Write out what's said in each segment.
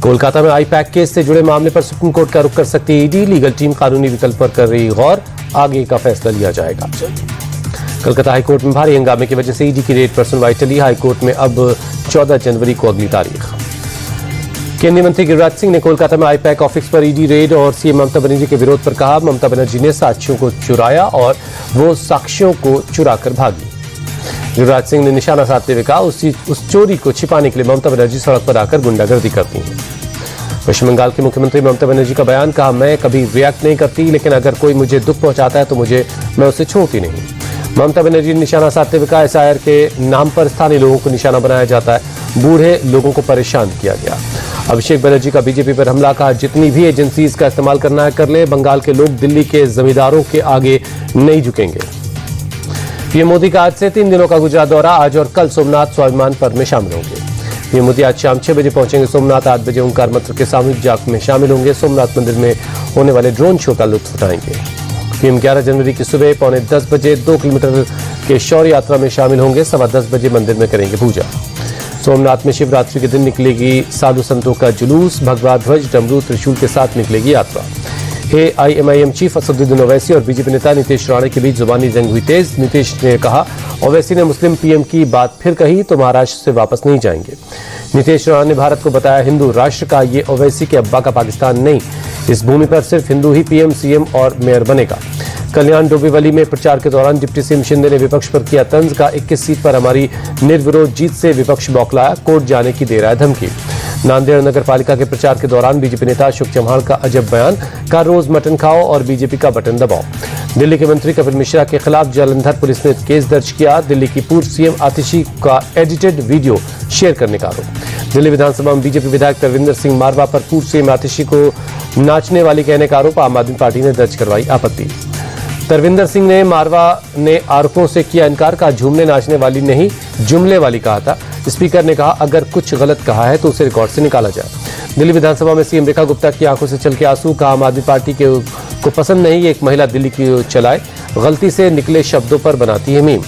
कोलकाता में IUPAC case से जुड़े मामले पर सुप्रीम कोर्ट का रुख कर सकती है ईडी। लीगल टीम कानूनी विकल्प पर कर रही गौर, आगे का फैसला लिया जाएगा। कलकत्ता हाईकोर्ट में भारी हंगामे की वजह से ईडी की रेड पर सुनवाई टली। हाईकोर्ट में अब 14 जनवरी को अगली तारीख। केंद्रीय मंत्री गिरिराज सिंह ने कोलकाता में आईपैक ऑफिस पर ईडी रेड और सीएम ममता बनर्जी के विरोध पर कहा, ममता बनर्जी ने साक्ष्यों को चुराया और वो साक्ष्यों को चुराकर भागी। गिरिराज सिंह ने निशाना साधते हुए कहा, उस चोरी को छिपाने के लिए ममता बनर्जी सड़क पर आकर गुंडागर्दी करती हैं। पश्चिम बंगाल के मुख्यमंत्री ममता बनर्जी का बयान, कहा मैं कभी रिएक्ट नहीं करती, लेकिन अगर कोई मुझे दुख पहुंचाता है तो मैं उसे छोड़ती नहीं। ममता बनर्जी ने निशाना साधते हुए कहा, एसआईआर के नाम पर स्थानीय लोगों को निशाना बनाया जाता है, बूढ़े लोगों को परेशान किया गया। अभिषेक बनर्जी का बीजेपी पर हमला, कहा जितनी भी एजेंसीज का इस्तेमाल करना है कर ले, बंगाल के लोग दिल्ली के जमींदारों के आगे नहीं झुकेंगे। पीएम मोदी का आज से 3 दिनों का गुजरात दौरा, आज और कल सोमनाथ स्वाभिमान पर्व में शामिल होंगे। पीएम मोदी आज शाम 6 बजे पहुंचेंगे सोमनाथ, 8 बजे ओंकार मंत्र के सामूहिक जाप में शामिल होंगे। सोमनाथ मंदिर में होने वाले ड्रोन शो का लुत्फ उठाएंगे। पीएम 11 जनवरी की सुबह 9:45 बजे 2 किलोमीटर के शौर्य यात्रा में शामिल होंगे। 10:15 बजे मंदिर में करेंगे पूजा। सोमनाथ में शिवरात्रि के दिन निकलेगी साधु संतों का जुलूस, भगवा ध्वज, डमरू, त्रिशूल के साथ निकलेगी यात्रा। एआईएमआईएम चीफ असदुद्दीन ओवैसी और बीजेपी नेता नीतीश राणे के बीच जुबानी जंग हुई तेज। नीतीश ने कहा, ओवैसी ने मुस्लिम पीएम की बात फिर कही तो महाराष्ट्र से वापस नहीं जाएंगे। नीतीश राणे ने भारत को बताया हिंदू राष्ट्र का, ये ओवैसी के अब्बा का पाकिस्तान नहीं, इस भूमि पर सिर्फ हिंदू ही पीएम, सीएम और मेयर बनेगा। कल्याण डोंबिवली में प्रचार के दौरान डिप्टी सीएम शिंदे ने विपक्ष पर किया तंज, का 21 सीट पर हमारी निर्विरोध जीत से विपक्ष बौखलाया, कोर्ट जाने की दे रहा है धमकी। नांदेड़ नगर पालिका के प्रचार के दौरान बीजेपी नेता अशोक चव्हाण का अजब बयान, का रोज मटन खाओ और बीजेपी का बटन दबाओ। दिल्ली के मंत्री कपिल मिश्रा के खिलाफ जालंधर पुलिस ने केस दर्ज किया। दिल्ली की पूर्व सीएम आतिशी का एडिटेड वीडियो शेयर करने का आरोप। दिल्ली विधानसभा में बीजेपी विधायक तरविंदर सिंह मारवा पर पूर्व सीएम आतिशी को नाचने वाली कहने का आरोप, आम आदमी पार्टी ने दर्ज करवाई आपत्ति। तरविंदर सिंह ने मारवा ने आरोपों से किया इनकार, का झूमने नाचने वाली नहीं जुमले वाली कहा था। स्पीकर ने कहा, अगर कुछ गलत कहा है तो उसे रिकॉर्ड से निकाला जाए। दिल्ली विधानसभा में सीएम रेखा गुप्ता की आंखों से छलके आंसू, कहा आम आदमी पार्टी को पसंद नहीं एक महिला दिल्ली की चलाए, गलती से निकले शब्दों पर बनाती है मीम।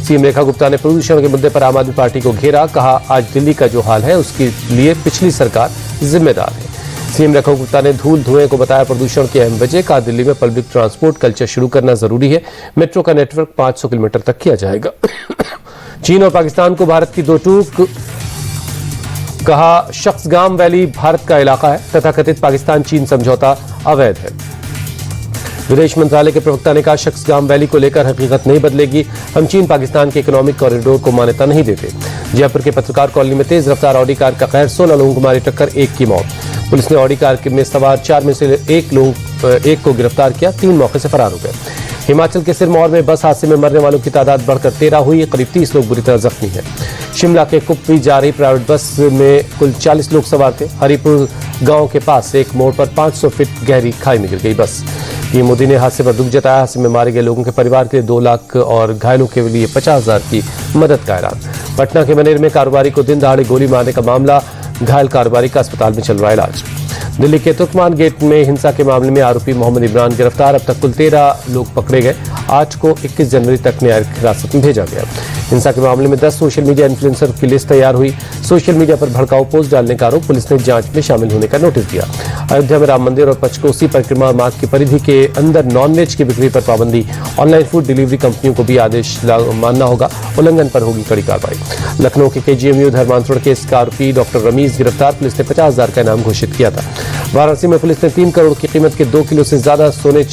सीएम रेखा गुप्ता ने प्रदूषण के मुद्दे पर आम आदमी पार्टी को घेरा, कहा आज दिल्ली का जो हाल है उसके लिए पिछली सरकार जिम्मेदार है। सीएम रेखा गुप्ता ने धूल धुएं को बताया प्रदूषण की अहम वजह, कहा दिल्ली में पब्लिक ट्रांसपोर्ट कल्चर शुरू करना जरूरी है, मेट्रो का नेटवर्क 500 किलोमीटर तक किया जाएगा। चीन और पाकिस्तान को भारत की दो टूक, कहा शख्सगाम वैली भारत का इलाका है, तथाकथित पाकिस्तान चीन समझौता अवैध है। विदेश मंत्रालय के प्रवक्ता ने कहा, शख्सगाम वैली को लेकर हकीकत नहीं बदलेगी, हम चीन पाकिस्तान के इकोनॉमिक कॉरिडोर को मान्यता नहीं देते। जयपुर के पत्रकार कॉलोनी में तेज रफ्तार ऑडी कार का कहर, 16 लोगों को मारी टक्कर, 1 की मौत। पुलिस ने ऑडी कार में सवार 4 में से एक को गिरफ्तार किया, 3 मौके से फरार हो गए। हिमाचल के सिरमौर में बस हादसे में मरने वालों की तादाद बढ़कर 13 हुई, करीब 30 लोग बुरी तरह जख्मी हैं। शिमला के कुप्पी जा रही प्राइवेट बस में कुल 40 लोग सवार थे। हरिपुर गांव के पास एक मोड़ पर 500 फीट गहरी खाई में गिर गई बस। पीएम मोदी ने हादसे पर दुख जताया, हादसे में मारे गए लोगों के परिवार के लिए 2 लाख और घायलों के लिए 50,000 की मदद का ऐलान। पटना के मनेर में कारोबारी को दिन दहाड़े गोली मारने का मामला, घायल कारोबारी का अस्पताल में चल रहा है इलाज। दिल्ली के तुर्कमान गेट में हिंसा के मामले में आरोपी मोहम्मद इमरान गिरफ्तार, अब तक कुल 13 लोग पकड़े गए। 8 को 21 जनवरी तक न्यायिक हिरासत में भेजा गया। हिंसा के मामले में 10 सोशल मीडिया इन्फ्लुएंसर की लिस्ट तैयार हुई। सोशल मीडिया पर भड़काऊ पोस्ट डालने का आरोप, पुलिस ने जांच में शामिल होने का नोटिस दिया। अयोध्या में राम मंदिर और पंचकोसी परिक्रमा मार्ग की परिधि के अंदर नॉनवेज की बिक्री पर पाबंदी, ऑनलाइन फूड डिलीवरी कंपनियों को भी आदेश मानना होगा, उल्लंघन पर होगी कड़ी कार्रवाई। लखनऊ के केजीएमयू धर्मांतरण केस का आरोपी डॉक्टर रमीज गिरफ्तार, पुलिस ने 50,000 का इनाम घोषित किया था। वाराणसी में पुलिस ने 3 करोड़ की कीमत के 2 किलो से ज्यादा सोने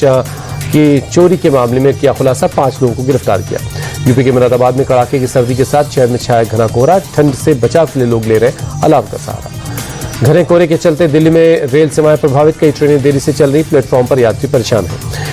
की चोरी के मामले में किया खुलासा, 5 लोगों को गिरफ्तार किया। यूपी के मुरादाबाद में कड़ाके की सर्दी के साथ शहर में छाया घना कोहरा, ठंड से बचाव के लिए लोग ले रहे अलाव का सहारा। घने कोहरे के चलते दिल्ली में रेल सेवाएं प्रभावित, कई ट्रेनें देरी से चल रही, प्लेटफॉर्म पर यात्री परेशान हैं।